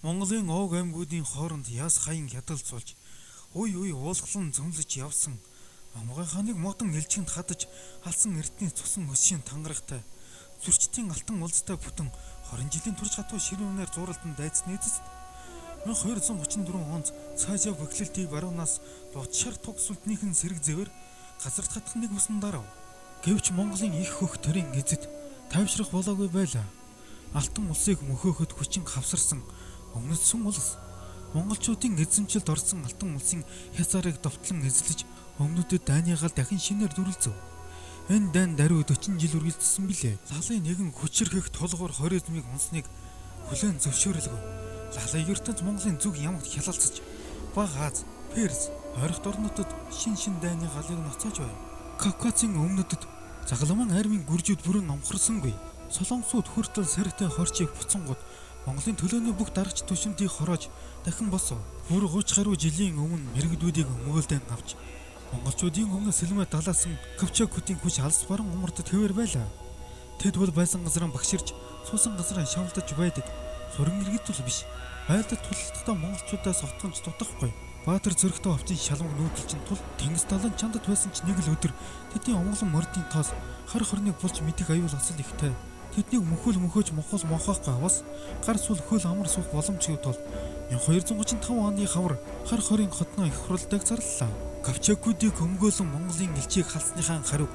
Монголын овг аймагуудын хооронд яс хаян хядгалзуулж, үе уулгалан зөмлөж явсан Амгай хааныг модон элчинд хадаж алсан эрдний цусан өсшийн тангарагтай зөрчтийн алтан улстай бүтэн 20 жилийн турш хатуу ширүүнээр зуралдан дайцны эцэст 1234 онд цаашаа бэхлэлтийг баруунаас лутшаар туг сүлднийхэн сэрэг зэвэр газарт хатах нэг усан дарав. Гэвч Монголын их хөх төрийн эзэд тайвшрах болоогүй байлаа. Алтан улсыг мөхөөхөд хүчин хавсарсан өмнөдсөн улс монголчуудын эзэмшилд орсон алтан улсын хязгаарыг довтлон эзлэж өмнөдөд дайныгаал дахин шинээр дүрлзв. Энэ дайн даруй 40 жил үргэлжилсэн билээ. Лалын нэгэн хүчрхэх тулгуур хоризмыг унсныг хүлээн зөвшөөрлөг. Лалын ертөнц Монголын зүг ямагт хялалцаж баг Аз, Перс, ойрхот орнуудад шин дайны галыг ноцоож байв. Кавказын өмнөдөд загалман армийн гүржүүд бүрэн номхорсонгүй. Солонгосууд хүртэл сэрэгтэй хорчийг буцангууд Монголын төлөөний бүх дарагч түшимдийг хороож дахин босов. Бүр 30 гаруй жилийн өмнө мэрэгдүүдийг өмгөөлдөн авч монголчуудын өмнө сэлмэ далаасан Кавчакуудын хүч алс баран умардад хэвээр байлаа. Тэд бол байсан газраа багширч, суусан газраа шавлдаж байдаг. Суран иргэдэл биш. Байлдад тулалдахдаа монголчуудаас отгонч дутахгүй. Баатар зөрөгтэй овчын шалмаг нүүдэлчин тул Тэнгис далайн чандад байсан ч нэг л өдөр тэдний омглон мордын тоос хар хорныг булж мэдих аюул асал ихтэй. Тэднийг мөхөж мохол мохохгүй аваас гар сул хөл амар суух боломжгүй тул 1235 оны хавар хар хорийн хотноо их хурлыг зарлалаа. Кавчакуудыг өмгөөлөн Монголын элчийг халсныхаа хариу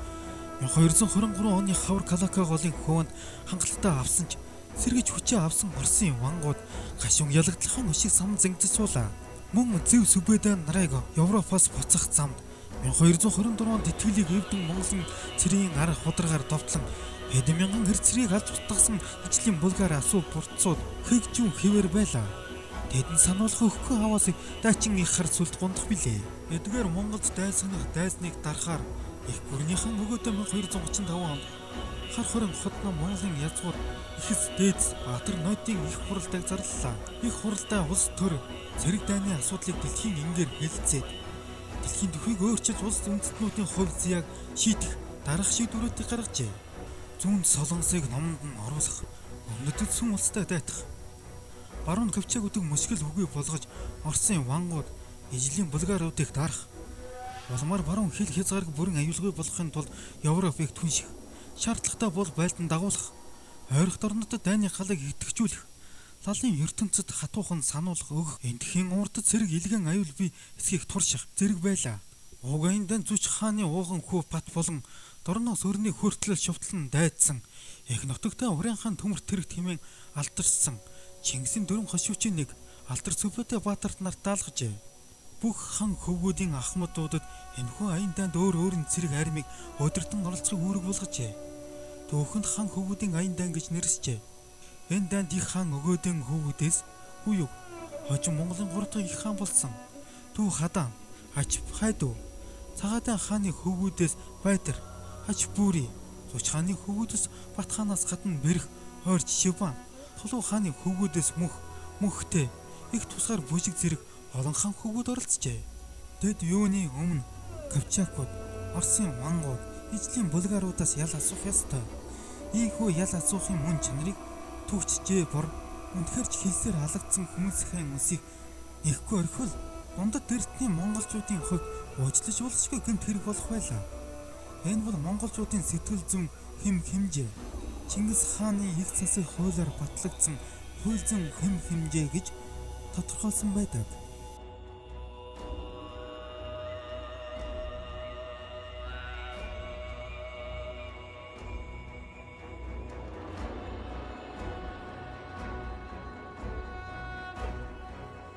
1223 оны хавар Калака голын хөвөнд хангалттай авсан ч сэргэж хүчээ авсан Оросын вангууд гашуун ялагдлахын өшиг сам зэнгдэж суулаа. Мөн зэв сүбэдэн нарыг Европоос буцах замд 1224 онд итгэлийг эвдэн Монголын цэрийн арга хударгаар довтлон хэдэн мянган хэрцрийг алж утгасан ижлийн Булгар асуу бурцууд хэгжүүн хэвээр байлаа. Тэдэн сануулах өгөхгүй хаваасыг дайчин их хар сүлд гундах билээ. Эдгээр Монголд дайсагнах дайсныг дарахаар их гүрнийхэн өгөөдөө 1235 онд хар хорин хотно Монголын язгуур ихэс дээдс Баатар нойтын их хуралдааг зарлалаа. Их хуралдаа улс төр цэрэг дайны асуудлыг дэлхийн ингээр хэлэлцээд дэлхийн төхийг өөрчилж улс үндэстнүүдийн хувь заяаг шийдэх дараах шийдвэрүүдийг гаргажээ. Зүүн Солонгосыг номонд нь оруулах, өмнөдөд сүм улстай дайтах. Баруун Кавчакуудыг мөсгөл үгүй болгож Оросын вангууд ижлийн Булгаруудыг дарах. Улмаар баруун хил хязгаарыг бүрэн аюулгүй болгохын тулд Европыг түнших. Шаардлагатай бол байлдан дагуулах. Ойрхот орнуудад дайны халыг идэвхжүүлэх. Лалын ертөнцид хатуухан сануулах өгөх. Эндхийн урдд цэрэг илгэн аюул бий эсхийг турших зэрэг байлаа. Угайндан зүч хааны ууган хүү бат болон дорноос өрний хөртлөл шувтлан дайдсан. Их нутагтай Уран хаан төмөрт тэрэг тэмээн алдарсан. Чингисийн дөрвөн хошуучийн нэг алдар цөбөтэй Баатарт нарт даалгажээ. Бүх хан хөвгүүдийн ахмадуудад энэхүү аян дайнд өөр цэрэг армийг өдөртөн оролцохыг үүрэг болгожээ. Төөхөнд хан хөвгүүдийн аян дайн гэж нэрлэжээ. Энэ дайнд их хаан өгөөдөн хөвгүүдээс Хүюг хожим Монголын 3 дахь их хаан болсон. Төв Хадаан, Ач Хайдуу, Цагаатайн хааны хөвгүүдээс Байтар, Ач Бүрий, Зуч хааны хөвгүүдээс Бат хаанаас гадна Бэрх, Хойрч Шиван, Тулуу хааны хөвгүүдээс Мөхтэй их тусгаар бүжиг зэрэг олон хаан хөвгүүд оролцжээ. Тэд юуны өмнө Кавчакууд, Оросын вангууд, ижлийн Булгаруудаас ял асуух ёстой. Ийхүү ял асуухын мөн чанарыг төвчжээ бор үнэхээр ч хэлсээр халагдсан хүмүүсийн үсийг нэхгүй орхивол дундад эртний монголчуудын хувьд уучлаж болшгүй гэмт хэрэг болох байлаа. Энэ бол монголчуудын сэтгэл зүйн хэмжээ. Чингис хааны их засаг хуулиар батлагдсан хуйлзан хэмжээ гэж тодорхойлсон байдаг.